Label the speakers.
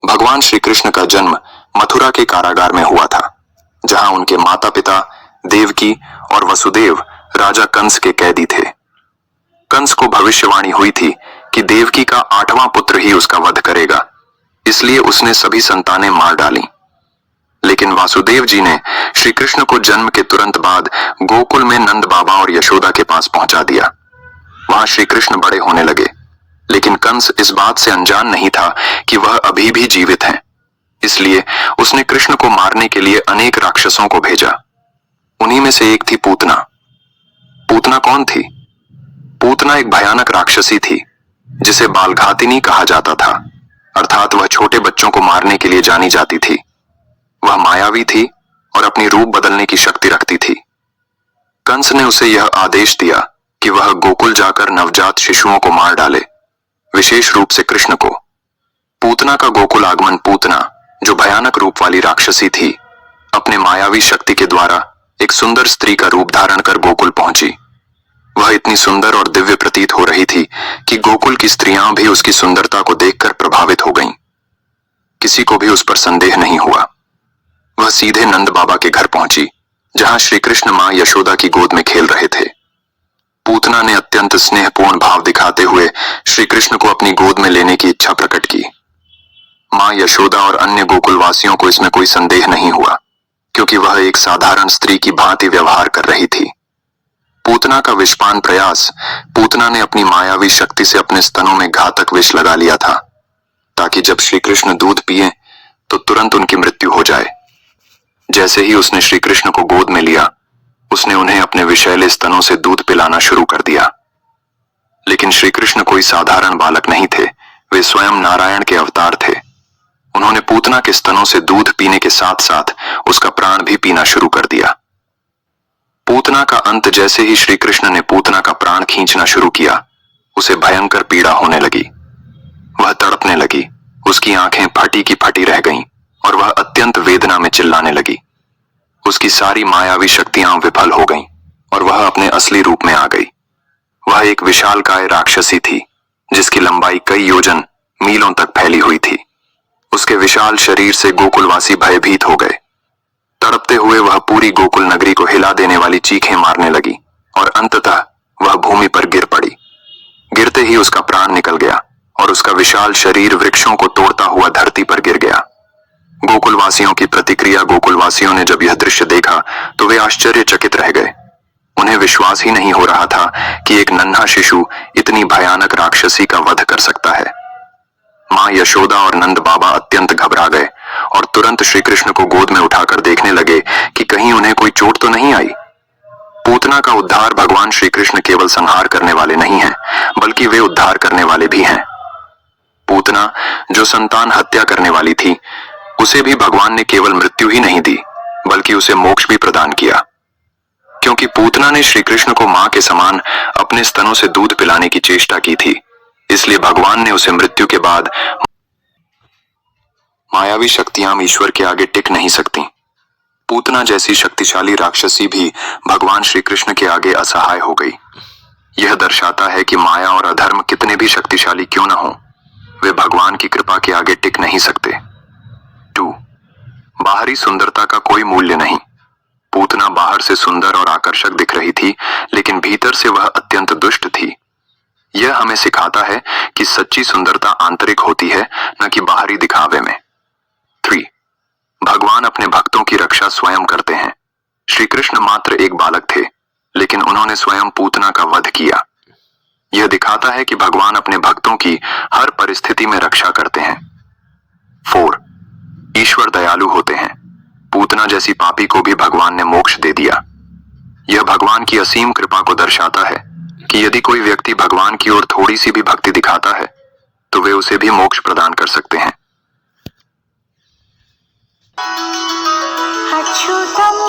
Speaker 1: भगवान श्री कृष्ण का जन्म मथुरा के कारागार में हुआ था, जहां उनके माता पिता देवकी और वसुदेव राजा कंस के कैदी थे। कंस को भविष्यवाणी हुई थी कि देवकी का 8वां पुत्र ही उसका वध करेगा, इसलिए उसने सभी संतानें मार डाली। लेकिन वासुदेव जी ने श्री कृष्ण को जन्म के तुरंत बाद गोकुल में नंद बाबा और यशोदा के पास पहुंचा दिया। वहां श्री कृष्ण बड़े होने लगे, लेकिन कंस इस बात से अनजान नहीं था कि वह अभी भी जीवित हैं। इसलिए उसने कृष्ण को मारने के लिए अनेक राक्षसों को भेजा। उन्हीं में से एक थी पूतना। पूतना कौन थी? पूतना एक भयानक राक्षसी थी, जिसे बालघातिनी कहा जाता था, अर्थात वह छोटे बच्चों को मारने के लिए जानी जाती थी। वह मायावी थी और अपनी रूप बदलने की शक्ति रखती थी। कंस ने उसे यह आदेश दिया कि वह गोकुल जाकर नवजात शिशुओं को मार डाले, विशेष रूप से कृष्ण को। पूतना का गोकुल आगमन पूतना, जो भयानक रूप वाली राक्षसी थी, अपने मायावी शक्ति के द्वारा एक सुंदर स्त्री का रूप धारण कर गोकुल पहुंची। वह इतनी सुंदर और दिव्य प्रतीत हो रही थी कि गोकुल की स्त्रियां भी उसकी सुंदरता को देखकर प्रभावित हो गईं। किसी को भी उस पर संदेह नहीं हुआ। वह सीधे नंद बाबा के घर पहुंची, जहां श्री कृष्ण मां यशोदा की गोद में खेल रहे थे। पूतना ने अत्यंत स्नेहपूर्ण भाव दिखाते हुए श्री कृष्ण को अपनी गोद में लेने की इच्छा प्रकट की। मां यशोदा और अन्य गोकुलवासियों को इसमें कोई संदेह नहीं हुआ, क्योंकि वह एक साधारण स्त्री की भांति व्यवहार कर रही थी। पूतना का विषपान प्रयास, पूतना ने अपनी मायावी शक्ति से अपने स्तनों में घातक विष लगा लिया था, ताकि जब श्री कृष्ण दूध पिए तो तुरंत उनकी मृत्यु हो जाए। जैसे ही उसने श्री कृष्ण को गोद में लिया, उसने उन्हें अपने विषैले स्तनों से दूध पिलाना शुरू कर दिया। लेकिन श्री कृष्ण कोई साधारण बालक नहीं थे, वे स्वयं नारायण के अवतार थे। उन्होंने पूतना के स्तनों से दूध पीने के साथ साथ उसका प्राण भी पीना शुरू कर दिया। पूतना का अंत जैसे ही श्री कृष्ण ने पूतना का प्राण खींचना शुरू किया, उसे भयंकर पीड़ा होने लगी। वह तड़पने लगी, उसकी आंखें फटी की फटी रह गईं और वह अत्यंत वेदना में चिल्लाने लगी। उसकी सारी मायावी शक्तियां विफल हो गईं और वह अपने असली रूप में आ गई। वह एक विशालकाय राक्षसी थी, जिसकी लंबाई कई योजन मीलों तक फैली हुई थी। उसके विशाल शरीर से गोकुलवासी भयभीत हो गए। तड़पते हुए वह पूरी गोकुल नगरी को हिला देने वाली चीखें मारने लगी और अंततः वह भूमि पर गिर पड़ी। गिरते ही उसका प्राण निकल गया और उसका विशाल शरीर वृक्षों को तोड़ता हुआ धरती पर गिर गया। गोकुलवासियों की प्रतिक्रिया, गोकुलवासियों ने जब यह दृश्य देखा तो वे आश्चर्यचकित रह गए। उन्हें विश्वास ही नहीं हो रहा था कि एक नन्हा शिशु इतनी भयानक राक्षसी का वध कर सकता है। मां यशोदा और नंद बाबा अत्यंत घबरा गए और तुरंत श्री कृष्ण को गोद में उठाकर देखने लगे कि कहीं उन्हें कोई चोट तो नहीं आई। पूतना का उद्धार भगवान श्री कृष्ण केवल संहार करने वाले नहीं हैं, बल्कि वे उद्धार करने वाले भी हैं। पूतना, जो संतान हत्या करने वाली थी, उसे भी भगवान ने केवल मृत्यु ही नहीं दी, बल्कि उसे मोक्ष भी प्रदान किया। क्योंकि पूतना ने श्री कृष्ण को मां के समान अपने स्तनों से दूध पिलाने की चेष्टा की थी, इसलिए भगवान ने उसे मृत्यु के बाद, मायावी शक्तियां ईश्वर के आगे टिक नहीं सकती। पूतना जैसी शक्तिशाली राक्षसी भी भगवान श्री कृष्ण के आगे असहाय हो गई। यह दर्शाता है कि माया और अधर्म कितने भी शक्तिशाली क्यों न हो, वे भगवान की कृपा के आगे टिक नहीं सकते। 2. बाहरी सुंदरता का कोई मूल्य नहीं। पूतना बाहर से सुंदर और आकर्षक दिख रही थी, लेकिन भीतर से वह अत्यंत दुष्ट थी। यह हमें सिखाता है कि सच्ची सुंदरता आंतरिक होती है, न कि बाहरी दिखावे में। 3. भगवान अपने भक्तों की रक्षा स्वयं करते हैं। श्री कृष्ण मात्र एक बालक थे, लेकिन उन्होंने स्वयं पूतना का वध किया। यह दिखाता है कि भगवान अपने भक्तों की हर परिस्थिति में रक्षा करते हैं। 4. ईश्वर दयालु होते हैं। पूतना जैसी पापी को भी भगवान ने मोक्ष दे दिया। यह भगवान की असीम कृपा को दर्शाता है कि यदि कोई व्यक्ति भगवान की ओर थोड़ी सी भी भक्ति दिखाता है, तो वे उसे भी मोक्ष प्रदान कर सकते हैं।
Speaker 2: अच्युतम